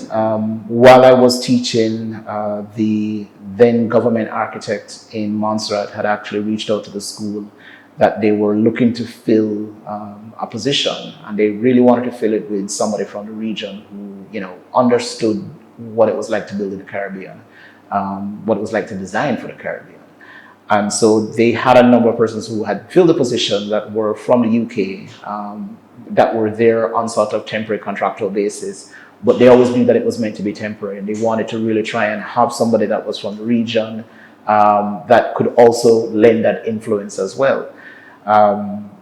While I was teaching, the then government architect in Montserrat had actually reached out to the school that they were looking to fill a position, and they really wanted to fill it with somebody from the region who, understood what it was like to build in the Caribbean, what it was like to design for the Caribbean. And so they had a number of persons who had filled the position that were from the UK, that were there on sort of temporary contractual basis, but they always knew that it was meant to be temporary, and they wanted to really try and have somebody that was from the region, that could also lend that influence as well.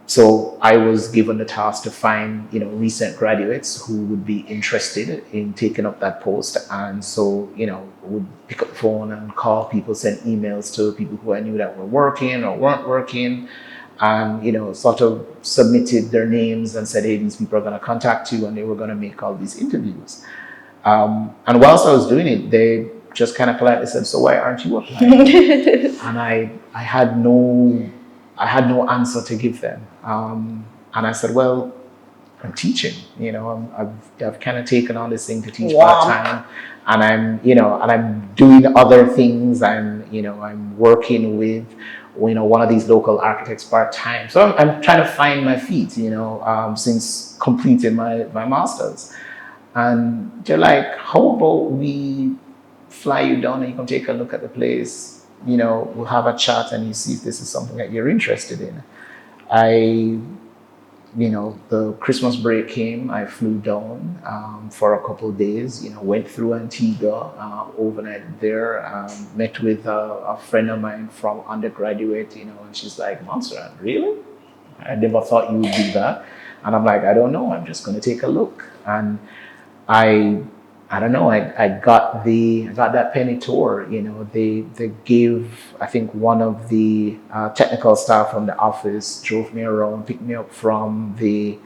So I was given the task to find, recent graduates who would be interested in taking up that post. And so, would pick up the phone and call people, send emails to people who I knew that were working or weren't working, and, sort of submitted their names and said, hey, these people are going to contact you, and they were going to make all these interviews. And whilst I was doing it, they just kind of politely said, so why aren't you applying? And I had no answer to give them. And I said, well, I'm teaching, I've kind of taken on this thing to teach part-time, and I'm doing other things. I'm working with, one of these local architects part-time. So I'm trying to find my feet, since completing my master's. And they're like, how about we fly you down and you can take a look at the place? We'll have a chat and you see if this is something that you're interested in. The Christmas break came, I flew down for a couple of days, went through Antigua, overnight there, met with a friend of mine from undergraduate, and she's like, Montserrat, really? I never thought you would do that. And I'm like, I don't know, I'm just going to take a look. And I don't know, I got that penny tour. They gave, I think one of the technical staff from the office drove me around, picked me up from the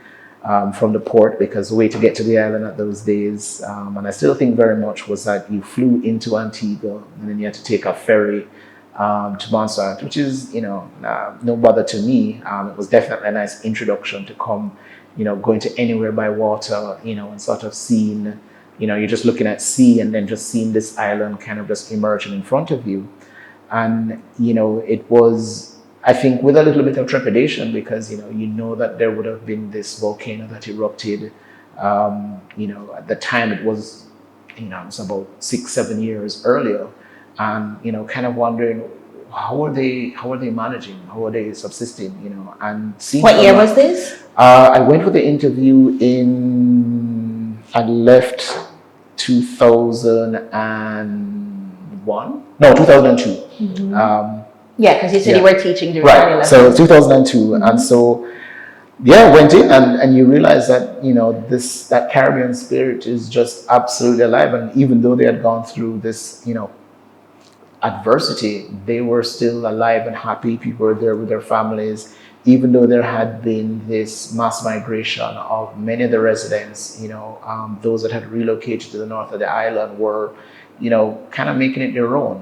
port, because the way to get to the island at those days, and I still think very much, was that you flew into Antigua and then you had to take a ferry to Montserrat, which is, no bother to me. It was definitely a nice introduction to come, going to anywhere by water, and sort of seeing, you're just looking at sea and then just seeing this island kind of just emerging in front of you. And, it was, I think, with a little bit of trepidation, because, that there would have been this volcano that erupted. At the time it was, it's about 6-7 years earlier. And, kind of wondering, how are they managing? How are they subsisting? And seeing. What year was this? I went for the interview I left 2001. No, 2002. Mm-hmm. Because you said you were teaching during right. So 2002, mm-hmm. And so went in and you realize that that Caribbean spirit is just absolutely alive. And even though they had gone through this adversity, they were still alive and happy. People were there with their families. Even though there had been this mass migration of many of the residents, those that had relocated to the north of the island were, kind of making it their own.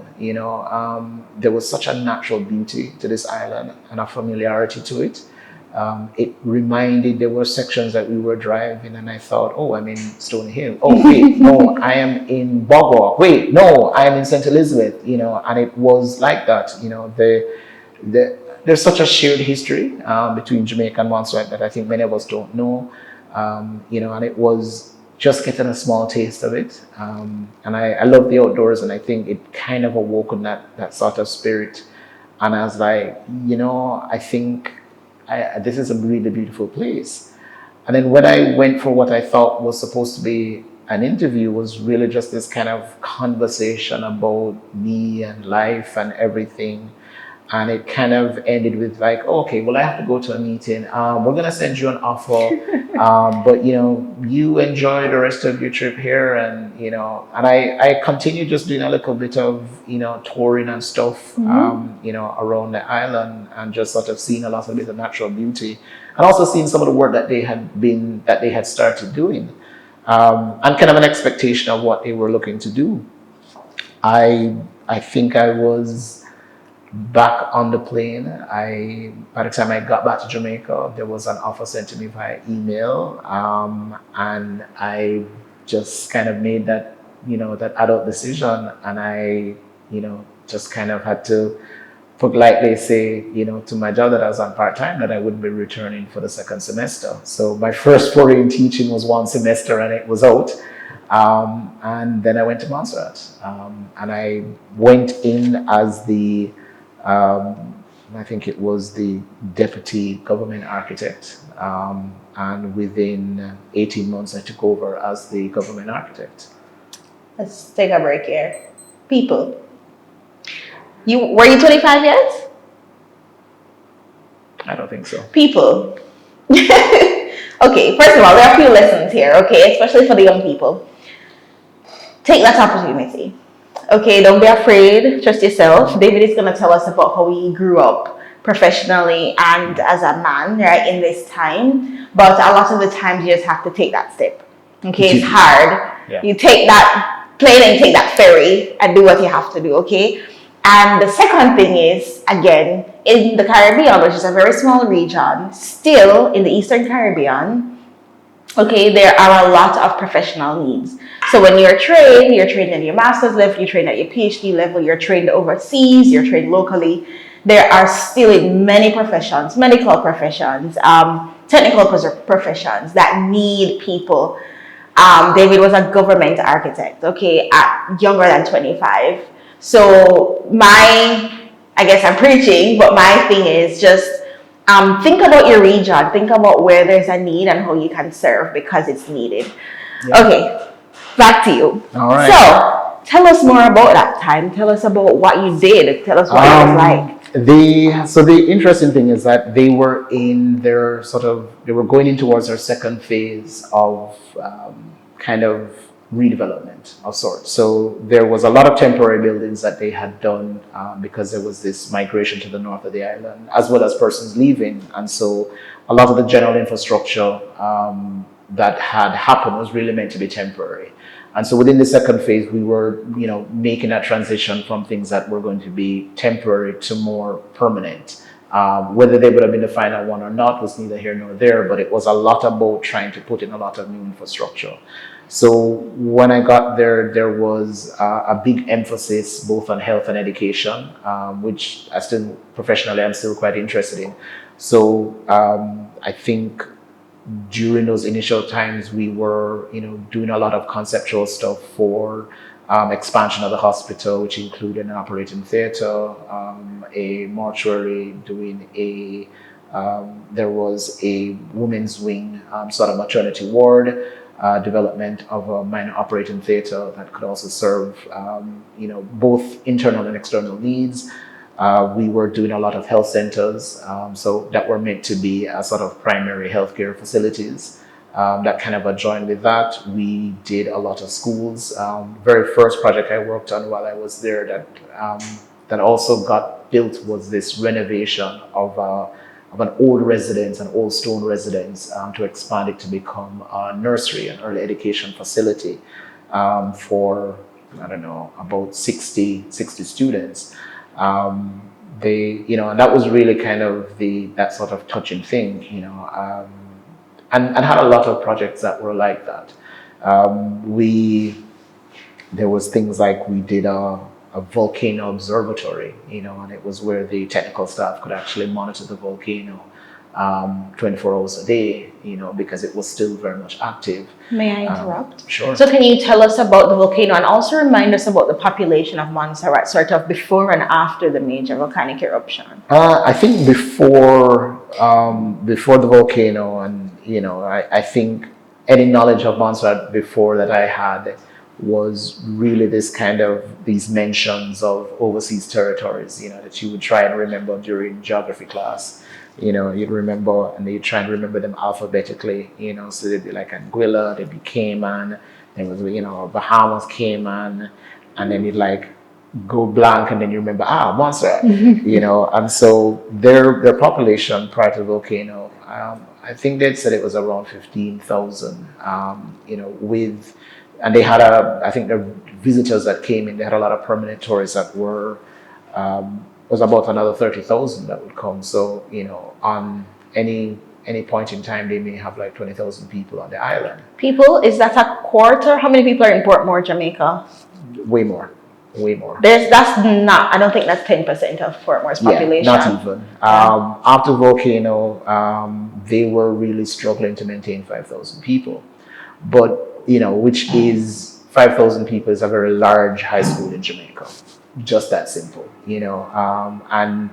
There was such a natural beauty to this island and a familiarity to it. It reminded, there were sections that we were driving and I thought, oh, I'm in Stony Hill. Oh, wait, no, I am in Bogwalk. Wait, no, I am in St. Elizabeth, and it was like that. There's such a shared history between Jamaica and Montserrat that I think many of us don't know, and it was just getting a small taste of it. And I love the outdoors, and I think it kind of awoken that sort of spirit. And I was like, I think this is a really beautiful place. And then when I went for what I thought was supposed to be an interview, was really just this kind of conversation about me and life and everything. And it kind of ended with like, oh, okay, well, I have to go to a meeting. We're going to send you an offer. But, you enjoy the rest of your trip here. And, and I continued just doing a little bit of, touring and stuff, mm-hmm. Around the island, and just sort of seeing a lot of bit of natural beauty, and also seeing some of the work that they had started doing, and kind of an expectation of what they were looking to do. I think I was back on the plane. By the time I got back to Jamaica, there was an offer sent to me via email, and I just kind of made that, that adult decision. And I, just kind of had to politely say, to my job that I was on part-time that I wouldn't be returning for the second semester. So my first foray in teaching was one semester and it was out. And then I went to Montserrat. And I went in as the, I think it was the deputy government architect. And within 18 months, I took over as the government architect. Let's take a break here. People. Were you 25 yet? I don't think so. People. Okay, first of all, there are a few lessons here, okay, especially for the young people. Take that opportunity. Okay, don't be afraid, trust yourself. David is going to tell us about how he grew up professionally and as a man, right, in this time. But a lot of the times you just have to take that step. Okay, it's hard. Yeah. You take that plane and take that ferry and do what you have to do, okay? And the second thing is, again, in the Caribbean, which is a very small region, still in the Eastern Caribbean, okay, there are a lot of professional needs. So when you're trained at your master's level, you're trained at your PhD level, you're trained overseas, you're trained locally. There are still in many professions, medical professions, technical professions that need people. David was a government architect, okay, at younger than 25. So I guess I'm preaching, but my thing is just think about your region, think about where there's a need and how you can serve because it's needed. Yeah. Okay, back to you. All right. So tell us more about that time. Tell us about what you did. Tell us what it was like. The interesting thing is that they were going in towards their second phase of kind of redevelopment of sorts. So there was a lot of temporary buildings that they had done because there was this migration to the north of the island, as well as persons leaving. And so a lot of the general infrastructure that had happened was really meant to be temporary. And so within the second phase, we were, making that transition from things that were going to be temporary to more permanent. Whether they would have been the final one or not was neither here nor there, but it was a lot about trying to put in a lot of new infrastructure. So when I got there, there was a big emphasis both on health and education, which professionally, I'm still quite interested in. So I think during those initial times, we were, doing a lot of conceptual stuff for expansion of the hospital, which included an operating theater, a mortuary, there was a women's wing, sort of maternity ward, development of a minor operating theater that could also serve, both internal and external needs. We were doing a lot of health centers, so that were meant to be a sort of primary healthcare facilities. That kind of adjoined with that. We did a lot of schools. Very first project I worked on while I was there that also got built was this renovation of an old residence, an old stone residence, to expand it to become a nursery, an early education facility for, about 60 students. And that was really kind of that sort of touching thing, and had a lot of projects that were like that. There was things like we did a volcano observatory, and it was where the technical staff could actually monitor the volcano 24 hours a day, because it was still very much active. May I interrupt? Sure. So can you tell us about the volcano and also remind us about the population of Montserrat, sort of before and after the major volcanic eruption? I think before the volcano, and I think any knowledge of Montserrat before that I had was really these mentions of overseas territories, that you would try and remember during geography class. You'd remember, and you'd try and remember them alphabetically, so they'd be like Anguilla, they'd be Cayman, then was, Bahamas, Cayman, and then you'd go blank, and then you remember, Montserrat, and so their population prior to the volcano, I think they'd said it was around 15,000, and they had I think the visitors that came in, they had a lot of permanent tourists that was about another 30,000 that would come. So, on any any point in time, they may have like 20,000 people on the island. People, is that a quarter? How many people are in Portmore, Jamaica? Way more. Way more. That's not, I don't think that's 10% of Portmore's population. Yeah, not even. After volcano, they were really struggling to maintain 5,000 people. But, which is 5,000 people is a very large high school in Jamaica. Just that simple, and,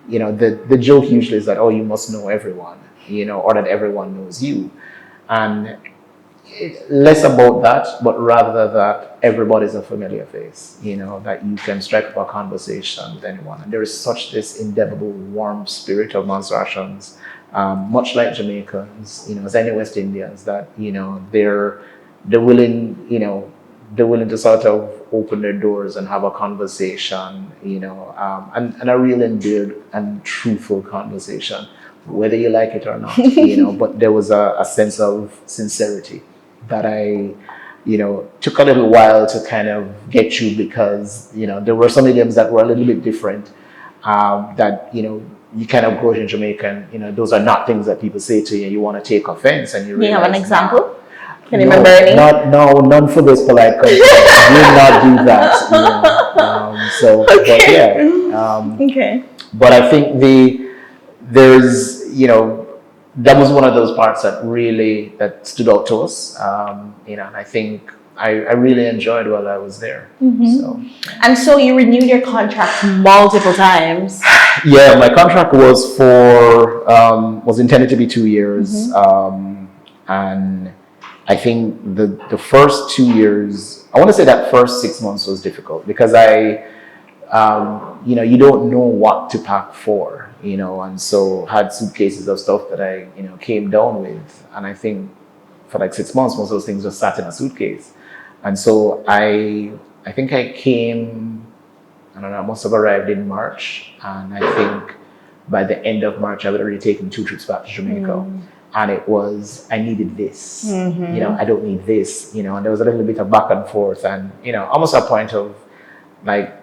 the joke usually is that, oh, you must know everyone, or that everyone knows you. And less about that, but rather that everybody's a familiar face, that you can strike up a conversation with anyone. And there is such this indelible, warm spirit of Montserratians, much like Jamaicans, as any West Indians, that, they're willing to sort of open their doors and have a conversation, and a real endeared and truthful conversation, whether you like it or not, but there was a sense of sincerity that I, took a little while to kind of get you, because, there were some idioms that were a little bit different, that, you kind of grow in Jamaica, and, those are not things that people say to you. You want to take offense, and you realize. Do you have an example? Can you no, remember any? None for this polite country. Will not do that. Okay. But yeah. Okay. But I think there's, that was one of those parts that stood out to us. And I think I really enjoyed while I was there. So. And so you renewed your contract multiple times. Yeah, my contract was was intended to be 2 years, and I think the first 2 years, I want to say that first 6 months was difficult, because you don't know what to pack for, and so had suitcases of stuff that I, came down with. And I think for like 6 months, most of those things just sat in a suitcase. And so I think I came, I don't know, I must have arrived in March. And I think by the end of March, I had already taken 2 trips back to Jamaica. And it was, I needed this, I don't need this, and there was a little bit of back and forth, and, almost a point of like,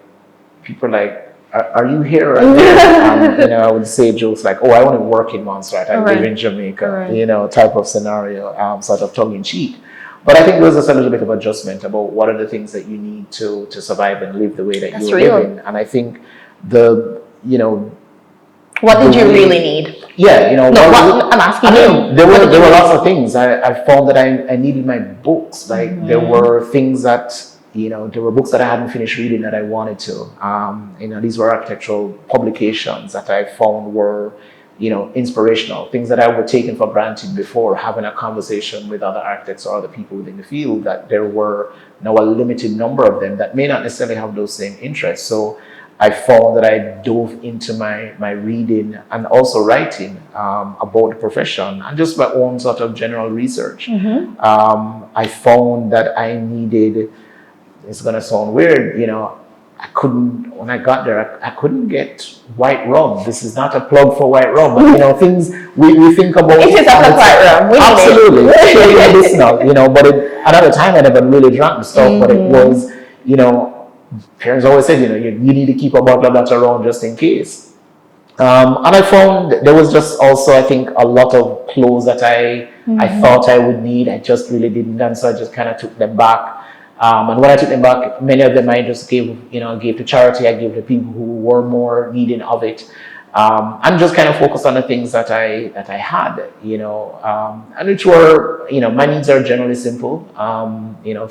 people like, are you here or there? And, I would say jokes like, oh, I want to work in Montserrat, I live in Jamaica, type of scenario, sort of tongue in cheek. But I think there was just a little bit of adjustment about what are the things that you need to survive and live the way that you're living. And I think what did you really need? Yeah, I'm asking you. There were lots of things. I found that I needed my books. Like there were things that, there were books that I hadn't finished reading that I wanted to. These were architectural publications that I found were, inspirational. Things that I would taken for granted before, having a conversation with other architects or other people within the field, that there were now a limited number of them that may not necessarily have those same interests. So I found that I dove into my reading and also writing about the profession and just my own sort of general research. I found that I needed, it's going to sound weird, I couldn't, when I got there, I couldn't get white rum. This is not a plug for white rum, but things we think about. It is not a white rum. Absolutely. Medicinal, but at the time I never really drank the stuff, but it was, parents always said, you need to keep a bottle of that around just in case. And I found there was just also, I think, a lot of clothes that I thought I would need. I just really didn't, and so I just kind of took them back. And when I took them back, many of them I just gave to charity. I gave to people who were more needing of it. And just kind of focused on the things that I had, and which were, my needs are generally simple,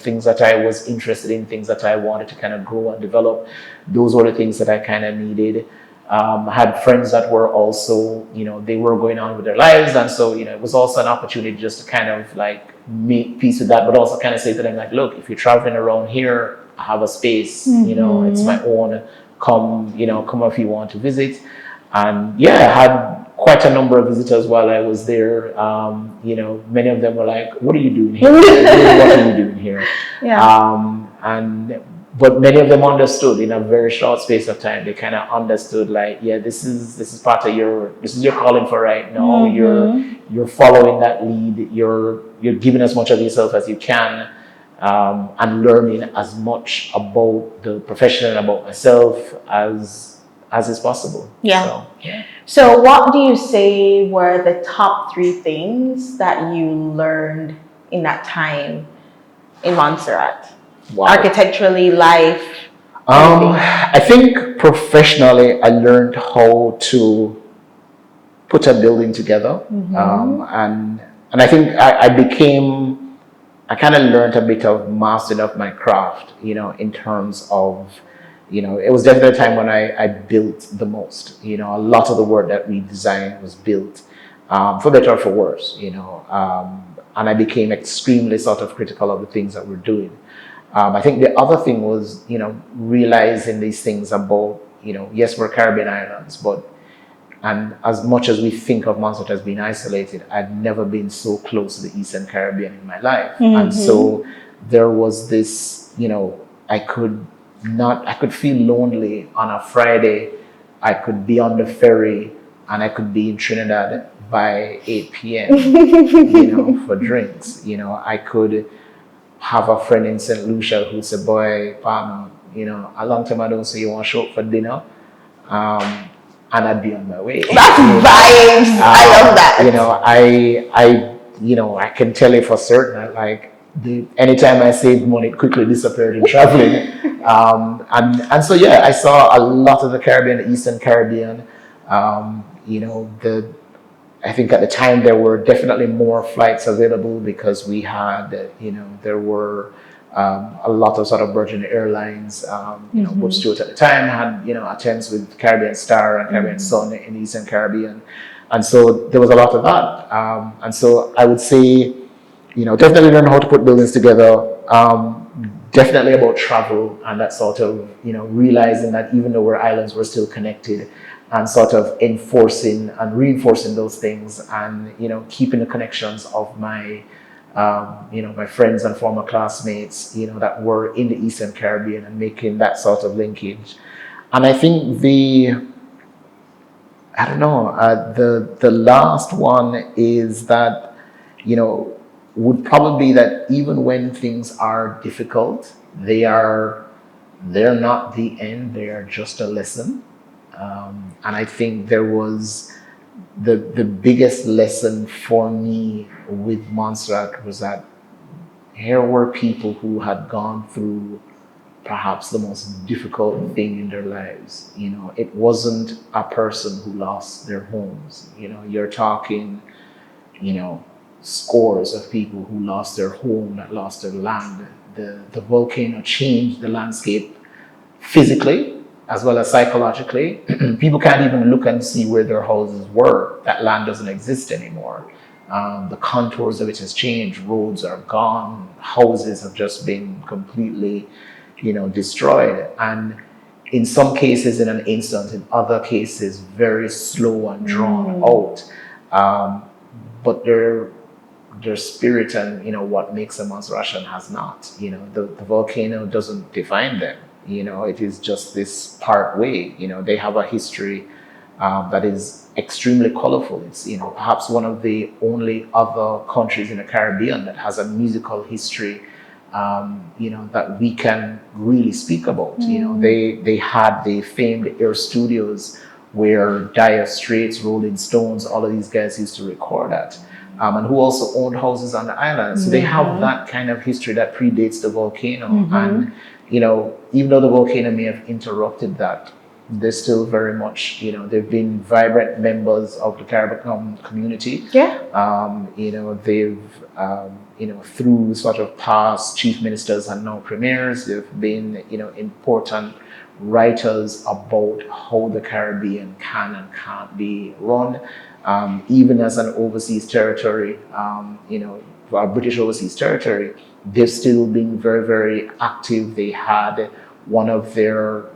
things that I was interested in, things that I wanted to kind of grow and develop. Those were the things that I kind of needed. I had friends that were also, they were going on with their lives. And so, it was also an opportunity just to kind of like make peace with that, but also kind of say to them like, look, if you're traveling around here, I have a space, it's my own, come if you want to visit. And yeah, I had quite a number of visitors while I was there. Many of them were like, what are you doing here? What are you doing here? Yeah. But many of them understood in a very short space of time. They kind of understood like, yeah, this is part of this is your calling for right now. You're following that lead. You're giving as much of yourself as you can, and learning as much about the profession and about myself as as is possible. Yeah. So, yeah. So, what do you say were the top 3 things that you learned in that time in Montserrat? Wow. Architecturally, life, everything. I think professionally, I learned how to put a building together, and I think I kind of learned a bit of mastering of my craft, in terms of, it was definitely a time when I built the most. A lot of the work that we designed was built, for better or for worse, and I became extremely sort of critical of the things that we're doing. I think the other thing was, realizing these things about, yes, we're Caribbean islands, but and as much as we think of Montserrat as being isolated, I'd never been so close to the Eastern Caribbean in my life. And so there was this, I could feel lonely on a Friday. I could be on the ferry and I could be in Trinidad by 8 p.m., for drinks. I could have a friend in St. Lucia who said, boy, partner, a long time I don't see you want to show up for dinner. And I'd be on my way. That's vibes. I love that. I can tell you for certain, like, anytime I saved money, it quickly disappeared in traveling. And so, yeah, I saw a lot of the Caribbean, the Eastern Caribbean. I think at the time there were definitely more flights available because we had, there were a lot of sort of Virgin Airlines, Butch Stewart at the time had, attempts with Caribbean Star and Caribbean Sun in the Eastern Caribbean. And so there was a lot of that. And so I would say, definitely learn how to put buildings together. Definitely about travel and that sort of, realizing that even though we're islands, we're still connected, and sort of enforcing and reinforcing those things, and, keeping the connections of my my friends and former classmates, that were in the Eastern Caribbean, and making that sort of linkage. And I think the last one is that, would probably be that even when things are difficult, they're not the end, they are just a lesson. And I think there was the biggest lesson for me with Montserrat was that here were people who had gone through perhaps the most difficult thing in their lives. It wasn't a person who lost their homes. You're talking, scores of people who lost their home, that lost their land. The volcano changed the landscape physically as well as psychologically. People can't even look and see where their houses were. That land doesn't exist anymore. The contours of it has changed. Roads are gone. Houses have just been completely, destroyed. And in some cases, in an instant, in other cases, very slow and drawn out. But their spirit and, what makes them Montserratian has not. The volcano doesn't define them. It is just this part way. They have a history that is extremely colorful. It's, perhaps one of the only other countries in the Caribbean that has a musical history, that we can really speak about. They had the famed Air Studios where Dire Straits, Rolling Stones, all of these guys used to record at. And who also owned houses on the island. So they have that kind of history that predates the volcano. And, even though the volcano may have interrupted that, they're still very much, they've been vibrant members of the Caribbean community. Yeah. They've, through sort of past chief ministers and now premiers, they've been, important writers about how the Caribbean can and can't be run. Even as an overseas territory, a British overseas territory, they've still been very, very active. They had one of their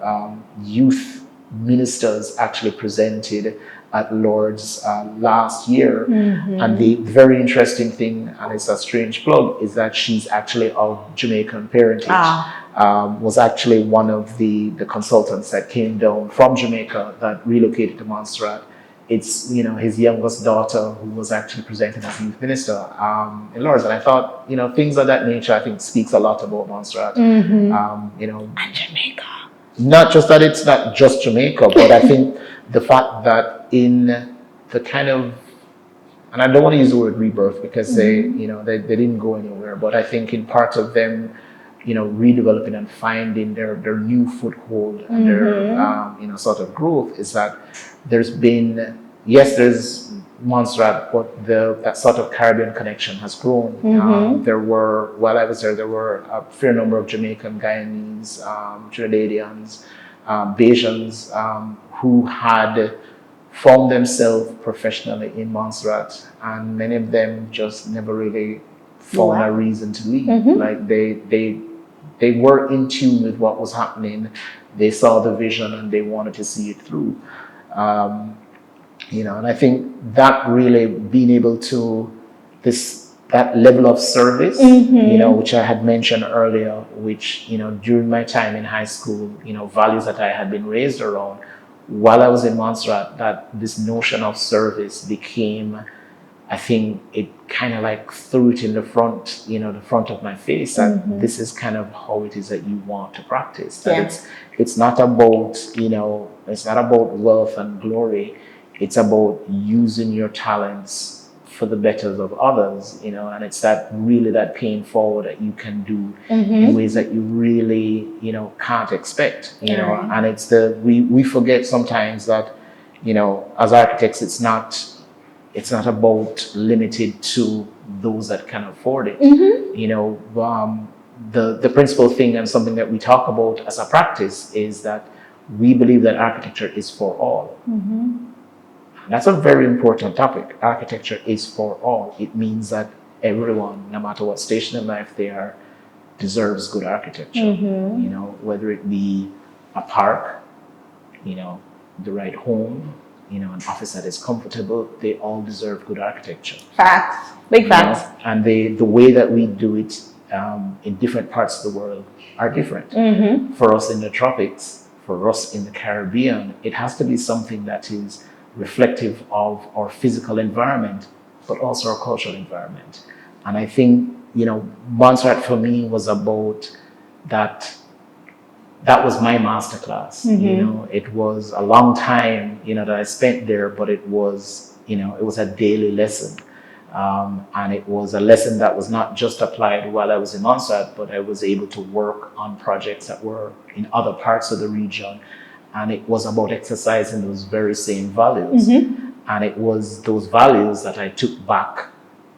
youth ministers actually presented at Lord's last year. And the very interesting thing, and it's a strange plug, is that she's actually of Jamaican parentage. Was actually one of the consultants that came down from Jamaica that relocated to Montserrat. It's, his youngest daughter who was actually presented as youth minister in Lord's. And I thought, things of that nature, I think, speaks a lot about Montserrat. And Jamaica. not just that it's not just Jamaica, but I think the fact that in the kind of, and I don't want to use the word rebirth because they didn't go anywhere, but I think in part of them, redeveloping and finding their new foothold and their sort of growth is that there's been, yes, there's Montserrat, but that sort of Caribbean connection has grown. While I was there were a fair number of Jamaican, Guyanese, Trinidadians, Bajans who had found themselves professionally in Montserrat, and many of them just never really found a reason to leave. Like they were in tune with what was happening. They saw the vision and they wanted to see it through. And I think that really being able to that level of service, which I had mentioned earlier, which, during my time in high school, values that I had been raised around, while I was in Montserrat, that this notion of service became, I think it kind of like threw it in the front of my face, that this is kind of how it is that you want to practice. That it's not about, it's not about wealth and glory. It's about using your talents for the betters of others, and it's that paying forward that you can do in ways that you really, can't expect, and it's we forget sometimes that, as architects, it's not about limited to those that can afford it. The principal thing and something that we talk about as a practice is that we believe that architecture is for all. That's a very important topic. Architecture is for all. It means that everyone, no matter what station in life they are, deserves good architecture. Whether it be a park, the right home, an office that is comfortable, they all deserve good architecture. Facts, big facts. And the way that we do it in different parts of the world are different. For us in the tropics, for us in the Caribbean, it has to be something that is reflective of our physical environment, but also our cultural environment. And I think, Montserrat for me was about that. That was my masterclass. It was a long time, that I spent there, but it was, it was a daily lesson. And it was a lesson that was not just applied while I was in Montserrat, but I was able to work on projects that were in other parts of the region. And it was about exercising those very same values. And it was those values that I took back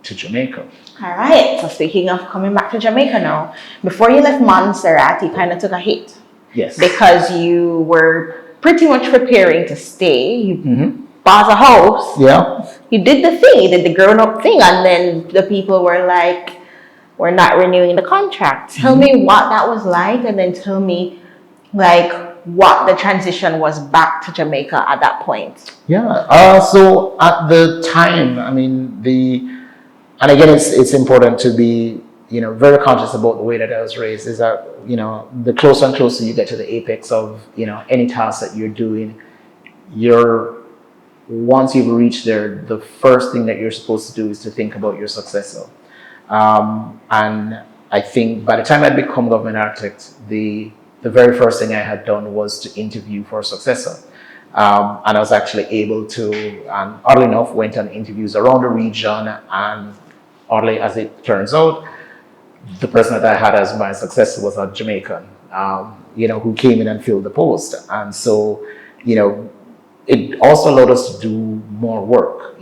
to Jamaica. All right. So speaking of coming back to Jamaica now, before you left Montserrat, you kind of took a hit. Yes. Because you were pretty much preparing to stay. You bought a house. Yeah. You did the thing. You did the grown-up thing. And then the people were like, we're not renewing the contract. Tell me what that was like. And then tell me, like, what the transition was back to Jamaica at that point. Yeah. So at the time, I mean, and again, it's important to be, very conscious about the way that I was raised, is that, the closer and closer you get to the apex of, any task that you're doing, once you've reached there, the first thing that you're supposed to do is to think about your successor. And I think by the time I'd become government architect, the very first thing I had done was to interview for a successor. And I was actually able to, and oddly enough, went on interviews around the region, and oddly as it turns out, the person that I had as my successor was a Jamaican, who came in and filled the post. And so, it also allowed us to do more work,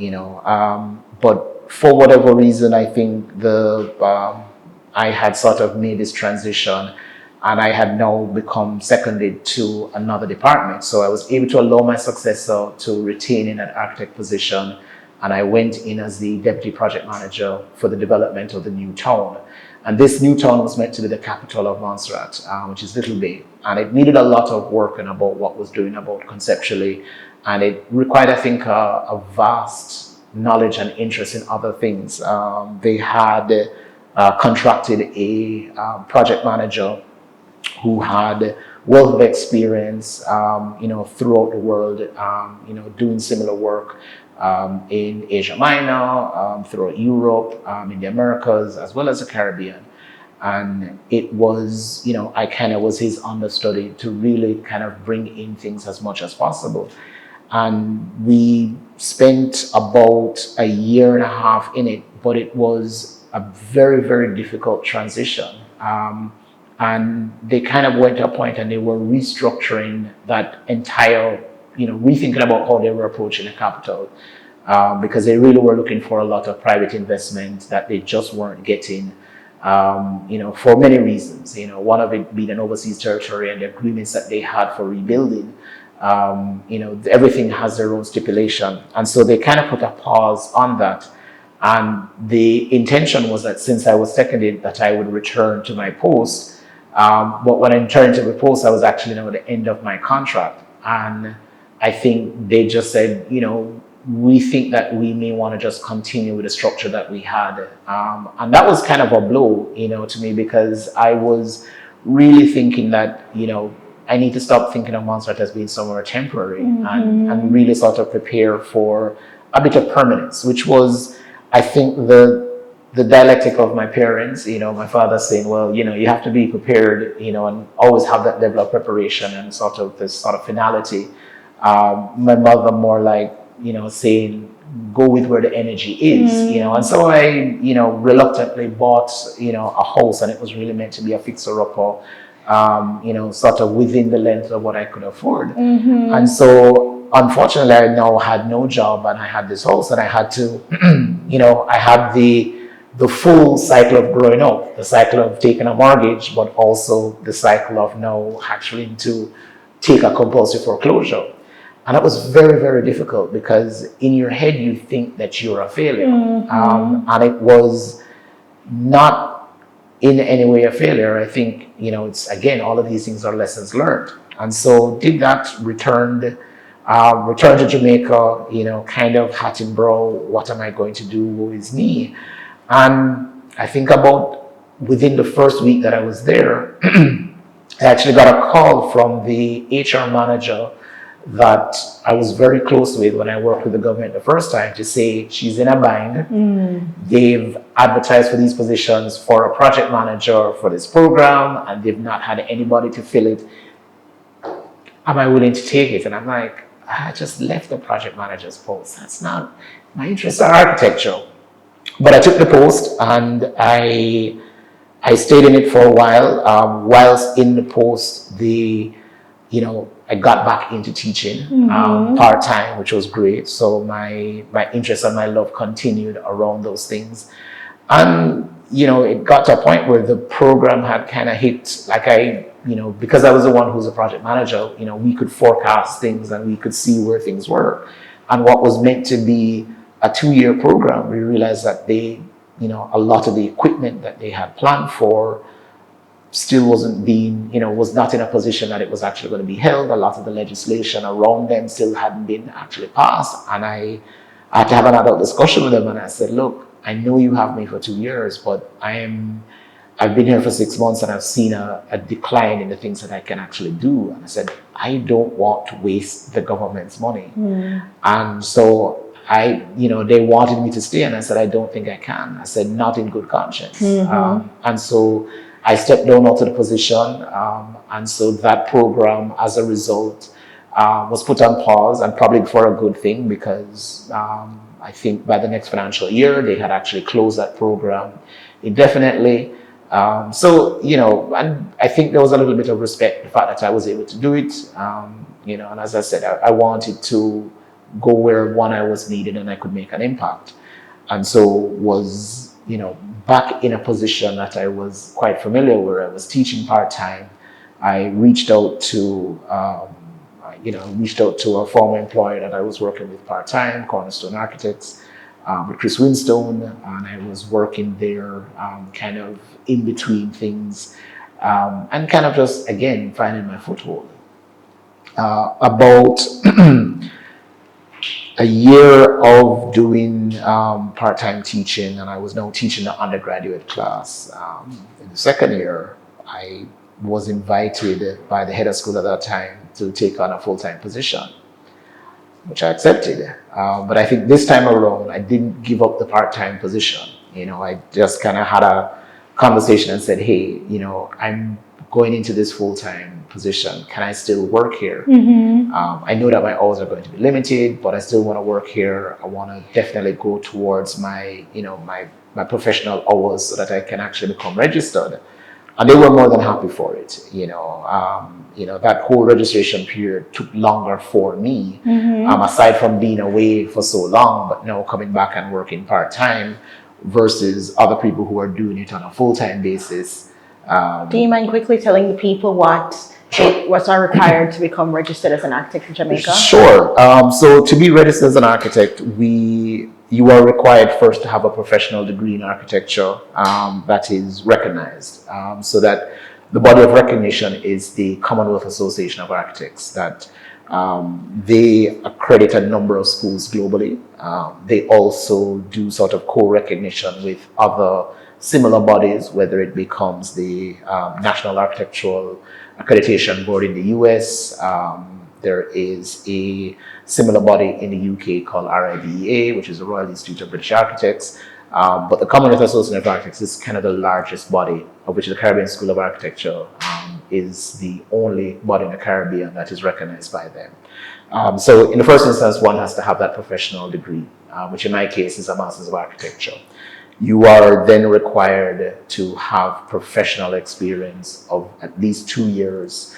but for whatever reason, I think I had sort of made this transition, and I had now become seconded to another department. So I was able to allow my successor to retain in an architect position, and I went in as the deputy project manager for the development of the new town. And this new town was meant to be the capital of Montserrat, which is Little Bay. And it needed a lot of work and about what was doing about conceptually. And it required, I think, a vast knowledge and interest in other things. They had contracted a project manager who had wealth of experience, throughout the world, doing similar work in Asia Minor, throughout Europe, in the Americas, as well as the Caribbean. And it was, I kind of was his understudy to really kind of bring in things as much as possible. And we spent about a year and a half in it, but it was a very, very difficult transition. And they kind of went to a point and they were restructuring that entire, rethinking about how they were approaching the capital, because they really were looking for a lot of private investment that they just weren't getting, for many reasons. One of it being an overseas territory and the agreements that they had for rebuilding. Everything has their own stipulation. And so they kind of put a pause on that. And the intention was that since I was seconded, that I would return to my post. But when I returned to the post, I was actually at the end of my contract. And I think they just said, we think that we may want to just continue with the structure that we had. And that was kind of a blow, to me, because I was really thinking that, I need to stop thinking of Montserrat as being somewhere temporary, and really sort of prepare for a bit of permanence, which was, I think, the dialectic of my parents. My father saying, well, you have to be prepared, and always have that level of preparation and sort of this sort of finality. My mother more like, saying, go with where the energy is, and so I, reluctantly bought, a house, and it was really meant to be a fixer-upper, sort of within the length of what I could afford. And so, unfortunately, I now had no job, and I had this house, and I had to, I had the full cycle of growing up, the cycle of taking a mortgage, but also the cycle of now actually to take a compulsory foreclosure. And that was very, very difficult, because in your head, you think that you're a failure. And it was not in any way a failure. I think, it's, again, all of these things are lessons learned. And so did that, returned to Jamaica, kind of hat in brow, what am I going to do? Woe is me. And I think about within the first week that I was there, I actually got a call from the HR manager that I was very close with when I worked with the government the first time, to say she's in a bind. They've advertised for these positions for a project manager for this program, and they've not had anybody to fill it. Am I willing to take it? And I'm like, I just left the project manager's post. That's not my interest in architecture. But I took the post, and I stayed in it for a while. Whilst in the post, I got back into teaching part-time, which was great. So my interest and my love continued around those things. And, it got to a point where the program had kind of hit, like because I was the one who's a project manager, we could forecast things and we could see where things were. And what was meant to be a 2-year program, we realized that they, a lot of the equipment that they had planned for still wasn't being, was not in a position that it was actually going to be held. A lot of the legislation around them still hadn't been actually passed. And I had to have an adult discussion with them, and I said, look, I know you have me for 2 years, but I've been here for 6 months, and I've seen a decline in the things that I can actually do. And I said, I don't want to waste the government's money. And so they wanted me to stay, and I said, I don't think I can. I said, not in good conscience. And so I stepped down out of the position, and so that program, as a result, was put on pause, and probably for a good thing, because I think by the next financial year, they had actually closed that program indefinitely. And I think there was a little bit of respect, the fact that I was able to do it, and as I said, I wanted to go where, one, I was needed and I could make an impact. And so was, back in a position that I was quite familiar, where I was teaching part-time. I reached out to a former employer that I was working with part-time, Cornerstone Architects, with Chris Winstone, and I was working there kind of in between things, and kind of just, again, finding my foothold. About a year of doing part-time teaching, and I was now teaching the undergraduate class. In the second year, I was invited by the head of school at that time to take on a full-time position, which I accepted. But I think this time around, I didn't give up the part-time position. I just kind of had a conversation and said, hey, I'm going into this full-time position. Can I still work here? I know that my hours are going to be limited, but I still want to work here. I want to definitely go towards my, my professional hours so that I can actually become registered. And they were more than happy for it. That whole registration period took longer for me, aside from being away for so long, but now coming back and working part-time versus other people who are doing it on a full-time basis. Do you mind quickly telling the people what's required to become registered as an architect in Jamaica? Sure. So to be registered as an architect, you are required first to have a professional degree in architecture that is recognized. So that the body of recognition is the Commonwealth Association of Architects, that they accredit a number of schools globally. They also do sort of co-recognition with other similar bodies, whether it becomes the National Architectural Accreditation Board in the US. There is a similar body in the UK called RIBEA, which is the Royal Institute of British Architects. But the Commonwealth Association of Architects is kind of the largest body, of which the Caribbean School of Architecture is the only body in the Caribbean that is recognized by them. So in the first instance, one has to have that professional degree, which in my case is a Master's of Architecture. You are then required to have professional experience of at least 2 years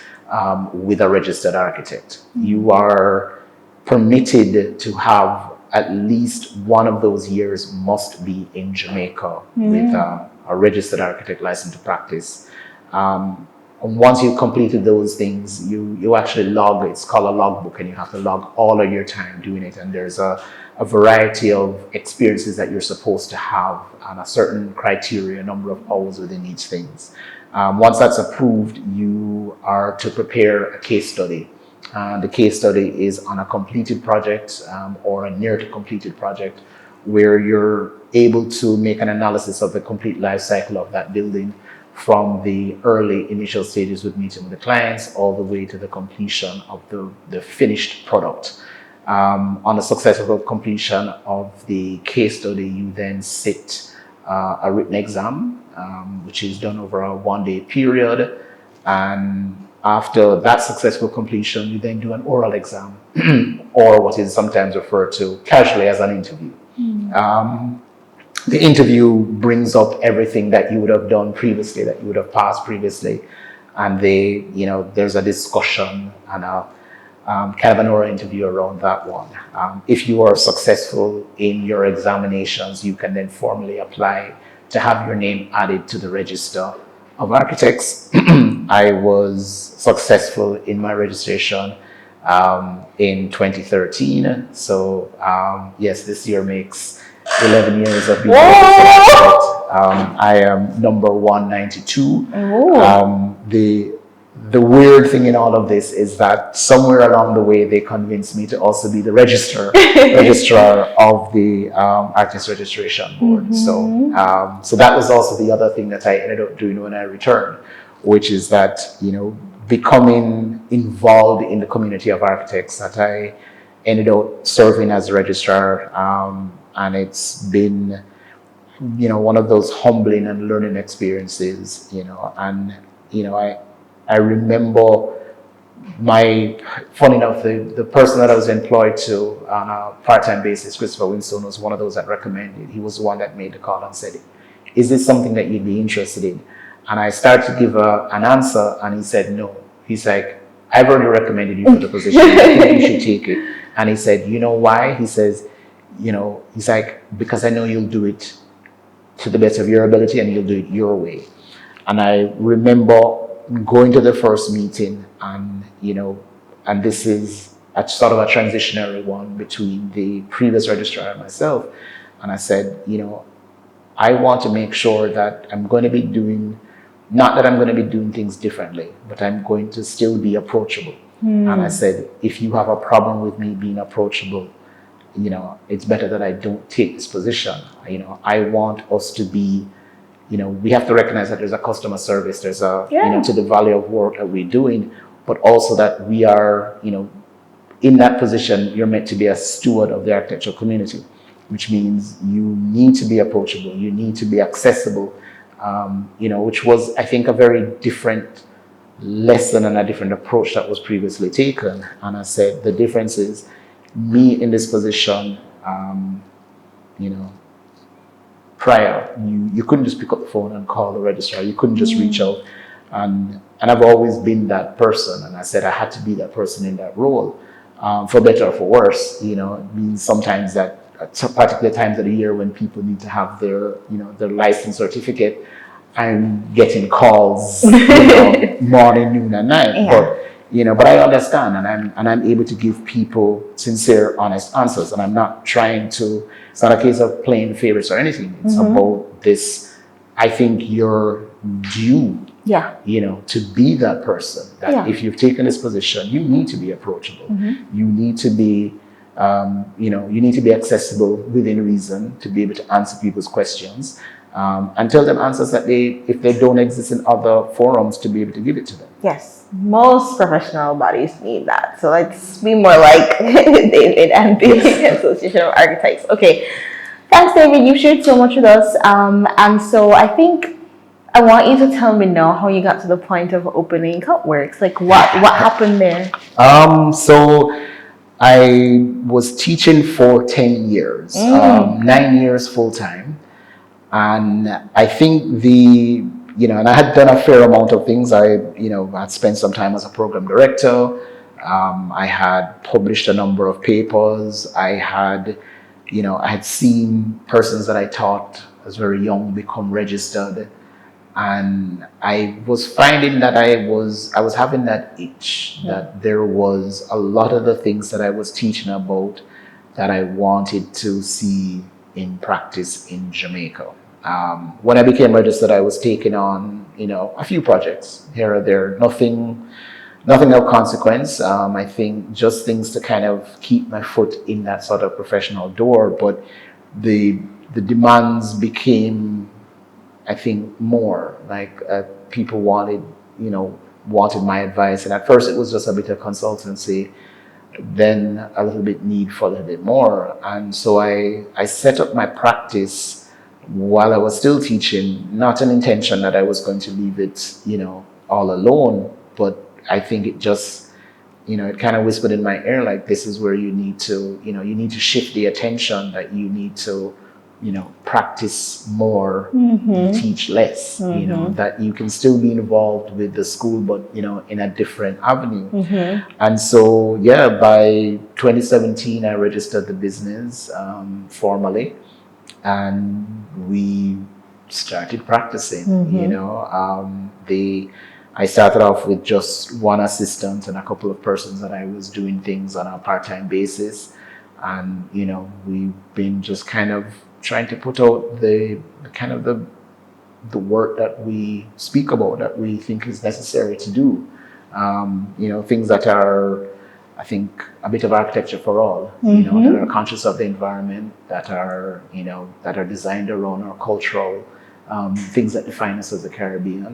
with a registered architect. You are permitted to have at least one of those years must be in Jamaica with a registered architect license to practice. And once you've completed those things, you actually log, it's called a logbook, and you have to log all of your time doing it. And there's a variety of experiences that you're supposed to have and a certain criteria, a number of hours within each things. Once that's approved, you are to prepare a case study. The case study is on a completed project or a near to completed project where you're able to make an analysis of the complete life cycle of that building, from the early initial stages with meeting with the clients all the way to the completion of the finished product. On the successful completion of the case study, you then sit a written exam, which is done over a 1-day period. And after that successful completion, you then do an oral exam, or what is sometimes referred to casually as an interview. The interview brings up everything that you would have done previously, that you would have passed previously. And there's a discussion and a kind of an oral interview around that one. If you are successful in your examinations, you can then formally apply to have your name added to the Register of Architects. I was successful in my registration in 2013. So yes, this year makes 11 years of being registered architect. I am number 192. The weird thing in all of this is that somewhere along the way they convinced me to also be the registrar of the Architects Registration Board. So that was also the other thing that I ended up doing when I returned, which is that becoming involved in the community of architects, that I ended up serving as a registrar, and it's been one of those humbling and learning experiences, and I remember funny enough, the person that I was employed to on a part-time basis, Christopher Winstone, was one of those that recommended. He was the one that made the call and said, is this something that you'd be interested in? And I started to give an answer, and he said no. He's like, I've already recommended you for the position. I think you should take it. And he said, you know why? He says, he's like, because I know you'll do it to the best of your ability and you'll do it your way. And I remember going to the first meeting, and and this is sort of a transitionary one between the previous registrar and myself. And I said, I want to make sure that I'm going to be doing, not that I'm going to be doing things differently, but I'm going to still be approachable. And I said, if you have a problem with me being approachable, it's better that I don't take this position. I want us to be, we have to recognize that there's a customer service, there's to the value of work that we're doing, but also that we are, in that position, you're meant to be a steward of the architectural community, which means you need to be approachable, you need to be accessible, which was, I think, a very different lesson and a different approach that was previously taken. And I said, the difference is me in this position, you know, prior, you couldn't just pick up the phone and call the registrar. You couldn't just reach out. And I've always been that person. And I said I had to be that person in that role, for better or for worse. It means sometimes that at particular times of the year when people need to have their, their license certificate, I'm getting calls, morning, noon, and night. Yeah. But I understand, and I'm able to give people sincere, honest answers. And I'm not trying to. It's not a case of playing favorites or anything. It's about this. I think you're due. Yeah. To be that person. That if you've taken this position, you need to be approachable. You need to be, you need to be accessible within reason to be able to answer people's questions. And tell them answers that if they don't exist in other forums, to be able to give it to them. Yes, most professional bodies need that. So let's be more like David and the Association of Architects. Okay, thanks, David. You shared so much with us. And so I think I want you to tell me now how you got to the point of opening Cutworks. Like what happened there? So I was teaching for 10 years, 9 years full time. And I think and I had done a fair amount of things. I had spent some time as a program director. I had published a number of papers. I had seen persons that I taught as very young become registered. And I was finding that I was having that itch, that there was a lot of the things that I was teaching about that I wanted to see in practice in Jamaica. When I became registered, I was taking on, a few projects here or there, nothing of consequence. I think just things to kind of keep my foot in that sort of professional door. But the demands became, I think, more like people wanted my advice. And at first it was just a bit of consultancy, then a little bit need for a little bit more. And so I set up my practice while I was still teaching, not an intention that I was going to leave it, all alone, but I think it just, it kind of whispered in my ear, like, this is where you need to, you need to shift the attention, that you need to, practice more, teach less, that you can still be involved with the school, but, in a different avenue. And so, by 2017, I registered the business formally. And we started practicing, I started off with just one assistant and a couple of persons that I was doing things on a part-time basis. And, we've been just kind of trying to put out the work that we speak about, that we think is necessary to do. Things that are, I think, a bit of architecture for all, that are conscious of the environment, that are designed around our cultural things that define us as a Caribbean.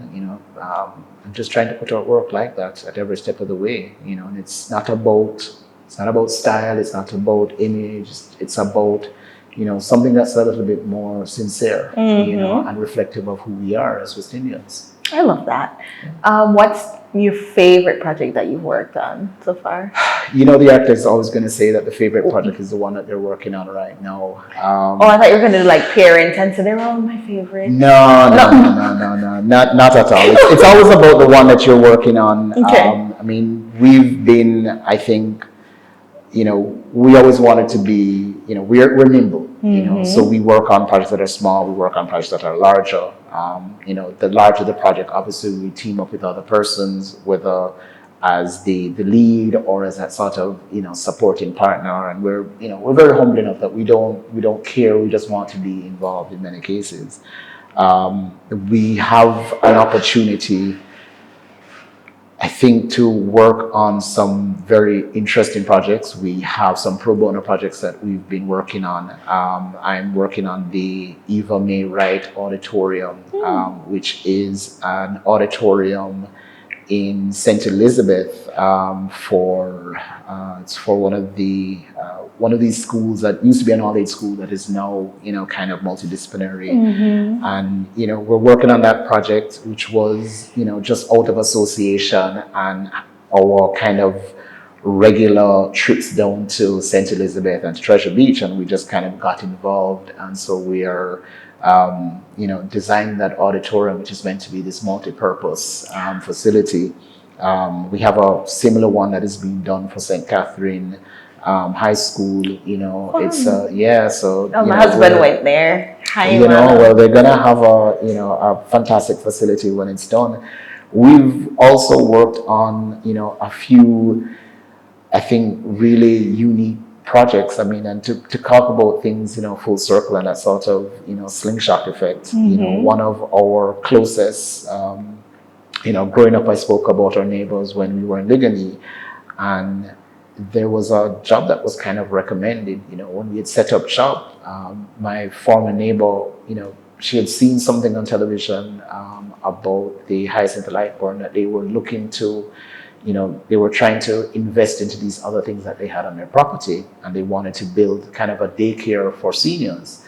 I'm just trying to put our work like that at every step of the way. And it's not about style. It's not about image. It's about something that's a little bit more sincere, and reflective of who we are as West Indians. I love that. What's your favorite project that you've worked on so far? The architect is always going to say that the favorite project is the one that they're working on right now. I thought you were going to do like parents and so they're all my favorite. No, not at all. It's always about the one that you're working on. Okay. We've been, I think, we always wanted to be, we're nimble, so we work on projects that are small, we work on projects that are larger. The larger the project, obviously we team up with other persons, whether as the lead or as that sort of, supporting partner. And we're very humble enough that we don't care, we just want to be involved in many cases. We have an opportunity, I think, to work on some very interesting projects. We have some pro bono projects that we've been working on. I'm working on the Eva May Wright Auditorium, which is an auditorium in St. Elizabeth it's for one of these schools that used to be an all-age school that is now, kind of multidisciplinary. And, we're working on that project, which was, just out of association and our kind of regular trips down to St. Elizabeth and to Treasure Beach, and we just kind of got involved. And so we are, designing that auditorium, which is meant to be this multi-purpose facility. We have a similar one that is being done for St. Catherine High School. It's so my husband went there. Well, they're gonna have a fantastic facility when it's done. We've also worked on a few, I think, really unique projects. I mean, and to talk about things full circle and that sort of slingshot effect. One of our closest, growing up, I spoke about our neighbors when we were in Ligony, and there was a job that was kind of recommended. When we had set up shop, my former neighbor, she had seen something on television about the Hyacinth Lightburn that they were looking to, they were trying to invest into these other things that they had on their property, and they wanted to build kind of a daycare for seniors.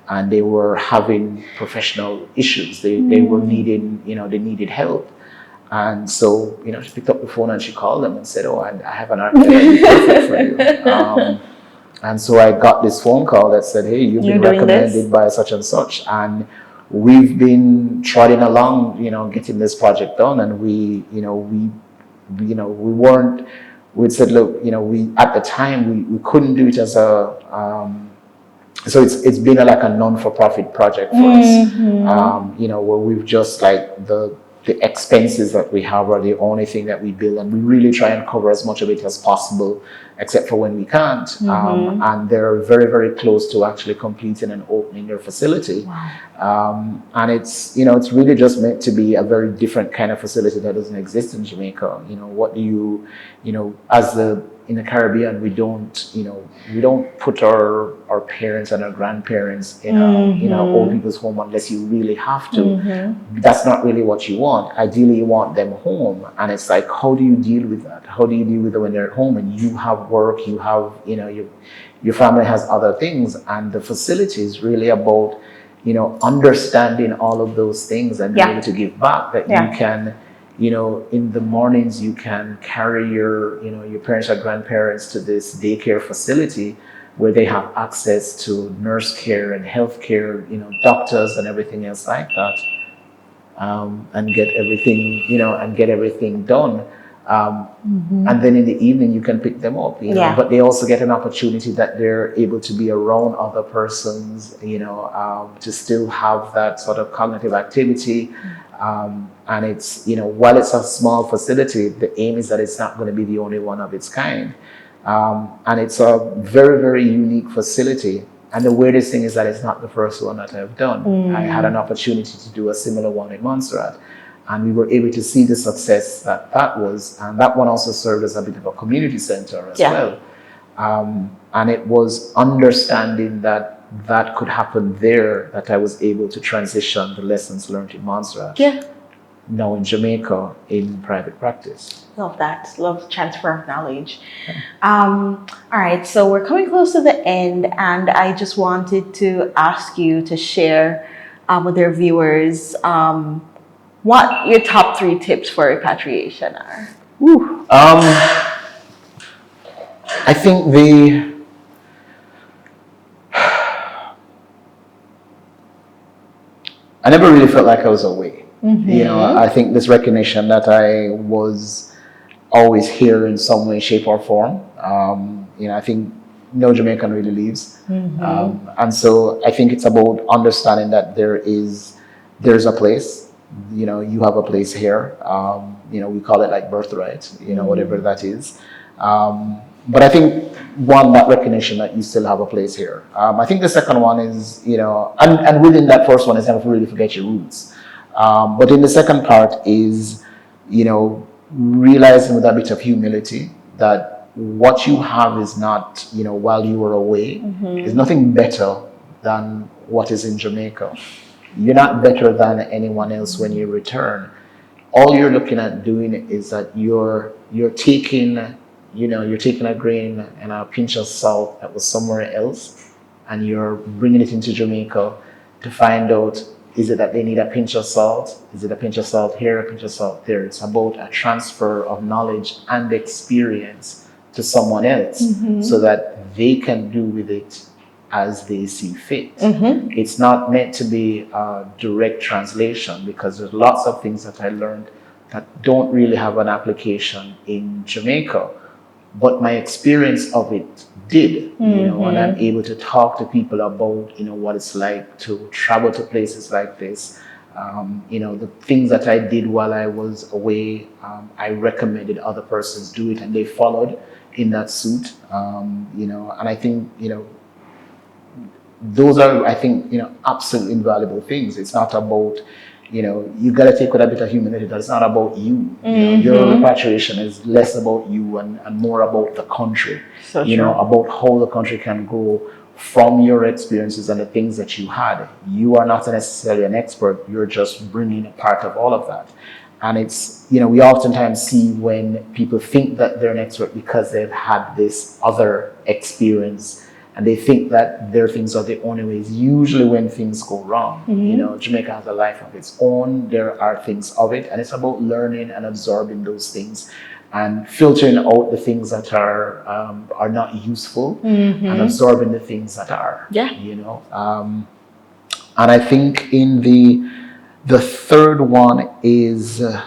And they were having professional issues. They were needing, they needed help. And so, she picked up the phone and she called them and said, "Oh, I have an architect that would be perfect for you." And so I got this phone call that said, "Hey, you've been recommended by such and such." And we've been trotting along, getting this project done. And we said, look, at the time we couldn't do it as a, so it's been like a non-for-profit project for us, where we've just like the expenses that we have are the only thing that we bill, and we really try and cover as much of it as possible, except for when we can't. And they're very, very close to actually completing and opening their facility. Wow. And it's, it's really just meant to be a very different kind of facility that doesn't exist in Jamaica. What do you, in the Caribbean, we don't put our parents and our grandparents in a old people's home unless you really have to. That's not really what you want. Ideally, you want them home, and it's like, how do you deal with that? How do you deal with it when they're at home and you have work, you have, your family has other things, and the facility is really about, understanding all of those things and being able to give back. That you can, in the mornings you can carry your parents or grandparents to this daycare facility where they have access to nurse care and health care, doctors and everything else like that, and get everything done. And then in the evening you can pick them up, but they also get an opportunity that they're able to be around other persons, to still have that sort of cognitive activity. And it's, while it's a small facility, the aim is that it's not going to be the only one of its kind. And it's a very, very unique facility. And the weirdest thing is that it's not the first one that I've done. I had an opportunity to do a similar one in Montserrat, and we were able to see the success that was. And that one also served as a bit of a community center as well. And it was understanding that could happen there that I was able to transition the lessons learned in Montserrat. Now in Jamaica in private practice. Love that. Love the transfer of knowledge. All right, so we're coming close to the end, and I just wanted to ask you to share with our viewers what your top 3 tips for repatriation are. I think I never really felt like I was away. I think this recognition that I was always here in some way, shape, or form. I think no Jamaican really leaves. And so I think it's about understanding that there's a place. You have a place here. We call it like birthright, whatever that is. But I think that recognition that you still have a place here. I think the second one is, and within that first one is never really forget your roots. But in the second part is, realizing with a bit of humility that what you have is not, while you were away, is nothing better than what is in Jamaica. You're not better than anyone else when you return. all you're looking at doing is that you're taking, you're taking a grain and a pinch of salt that was somewhere else, and you're bringing it into Jamaica to find out, is it that they need a pinch of salt? Is it a pinch of salt here, a pinch of salt there? It's about a transfer of knowledge and experience to someone else so that they can do with it as they see fit. It's not meant to be a direct translation, because there's lots of things that I learned that don't really have an application in Jamaica, but my experience of it did, and I'm able to talk to people about, what it's like to travel to places like this. The things that I did while I was away, I recommended other persons do it, and they followed in that suit. And I think, those are, I think, absolutely invaluable things. It's not about, you got to take with a bit of humility that it's not about you. Your repatriation is less about you and more about the country. So true. About how the country can grow from your experiences and the things that you had. You are not necessarily an expert. You're just bringing a part of all of that. And it's, we oftentimes see when people think that they're an expert because they've had this other experience, and they think that their things are the only ways. Usually when things go wrong, Jamaica has a life of its own. There are things of it, and it's about learning and absorbing those things and filtering out the things that are not useful and absorbing the things that are. Yeah. And I think in the third one is the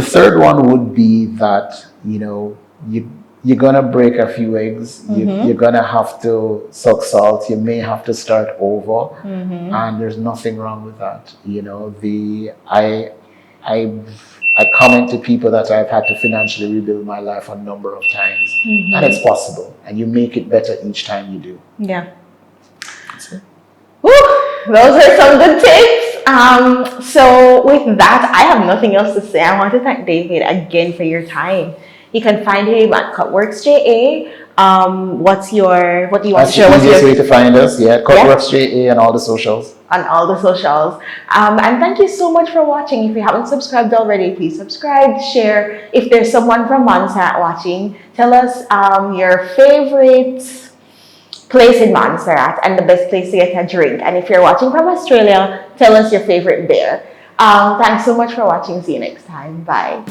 third one would be that you're gonna break a few eggs. You're gonna have to suck salt. You may have to start over, and there's nothing wrong with that. I comment to people that I've had to financially rebuild my life a number of times, and it's possible. And you make it better each time you do. Yeah. Woo! Those are some good tips. So with that, I have nothing else to say. I want to thank David again for your time. You can find him at Cutworks Ja. What do you want to share? That's the easiest way to find us. Yeah, Cutworks Ja on all the socials. On all the socials. And thank you so much for watching. If you haven't subscribed already, please subscribe, share. If there's someone from Montserrat watching, tell us your favorite place in Montserrat and the best place to get a drink. And if you're watching from Australia, tell us your favorite beer. Thanks so much for watching. See you next time. Bye.